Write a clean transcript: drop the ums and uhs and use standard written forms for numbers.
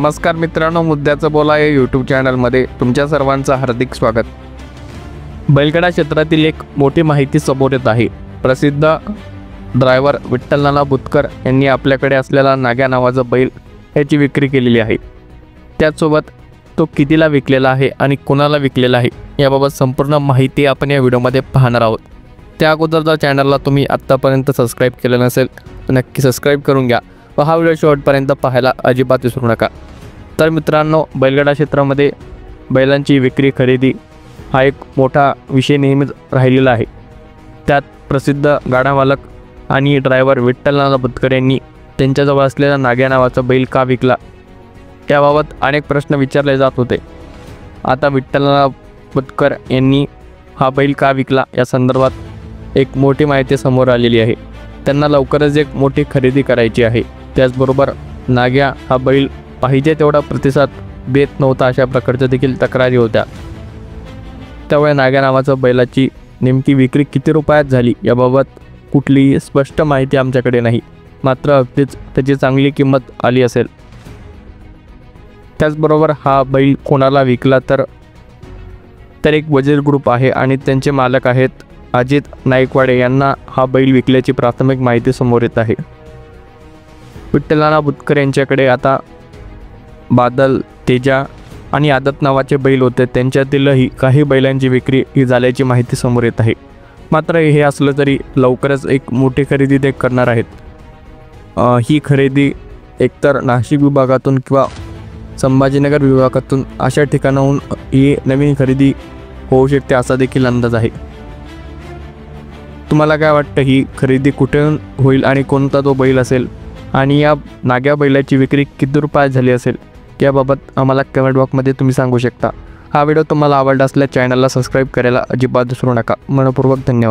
नमस्कार मित्रांनो, मुद्द्याचं बोला या यूट्यूब चॅनलमध्ये तुमच्या सर्वांचं हार्दिक स्वागत। बैलगाडा क्षेत्रातील एक मोठी माहिती समोर येत आहे। प्रसिद्ध ड्रायव्हर विठ्ठल नाना बुतकर यांनी आपल्याकडे असलेला नाग्या नावाचा बैल याची विक्री केलेली आहे। त्याचसोबत तो कितीला विकलेला आहे आणि कोणाला विकलेला आहे याबाबत संपूर्ण माहिती आपण या व्हिडिओमध्ये पाहणार आहोत। त्या अगोदर जर चॅनलला तुम्ही आत्तापर्यंत सबस्क्राईब केलं नसेल तर नक्की सबस्क्राईब करून घ्या व हा व्हिडिओ शेवटपर्यंत पाहायला अजिबात विसरू नका। तर मित्रांनो, बैलगाडा क्षेत्रामध्ये बैलांची विक्री खरेदी हा एक मोठा विषय नेहमीच राहिलेला आहे। त्यात प्रसिद्ध गाडा मालक आणि ड्रायव्हर विठ्ठल नाना बुतकर यांनी त्यांच्याजवळ असलेला नाग्या नावाचा बैल का विकला याबाबत अनेक प्रश्न विचारले जात होते। आता विठ्ठल नाना बुतकर यांनी हा बैल का विकला या संदर्भात एक मोठी माहिती समोर आलेली आहे। त्यांना लवकरच एक मोठी खरेदी करायची आहे। त्याचबरोबर नाग्या हा बैल पाहिजे तेवढा प्रतिसाद देत नव्हता अशा प्रकारच्या देखील तक्रारी होत्या। त्यामुळे नाग्या नावाच्या बैलाची नेमकी विक्री किती रुपयात झाली याबाबत कुठलीही स्पष्ट माहिती आमच्याकडे नाही, मात्र अगदीच त्याची चांगली किंमत आली असेल। त्याचबरोबर हा बैल कोणाला विकला तर एक वजीर ग्रुप आहे आणि त्यांचे मालक आहेत अजित नाईकवाडे यांना हा बैल विकल्याची प्राथमिक माहिती समोर येत आहे। विठ्ठल नाना बुतकर यांच्याकडे आता बादल, तेजा आणि आदत नावाचे बैल होते, त्यांच्यातीलही काही बैलांची विक्री ही झाल्याची माहिती समोर येत आहे। मात्र हे असलं तरी लवकरच एक मोठी खरेदी ते करणार आहेत। ही खरेदी एकतर नाशिक विभागातून किंवा संभाजीनगर विभागातून अशा ठिकाणाहून ही नवीन खरेदी होऊ शकते असा देखील अंदाज आहे। तुम्हाला काय वाटतं, ही खरेदी कुठून होईल आणि कोणता तो बैल असेल आणि या नाग्या बैलाची विक्री किती रुपयात झाली असेल याबाबत आम्हाला कमेंट बॉक्समध्ये तुम्ही सांगू शकता। हा व्हिडिओ तुम्हाला आवडला असल्यास चॅनलला सबस्क्राईब करायला अजिबात विसरू नका। मनपूर्वक धन्यवाद।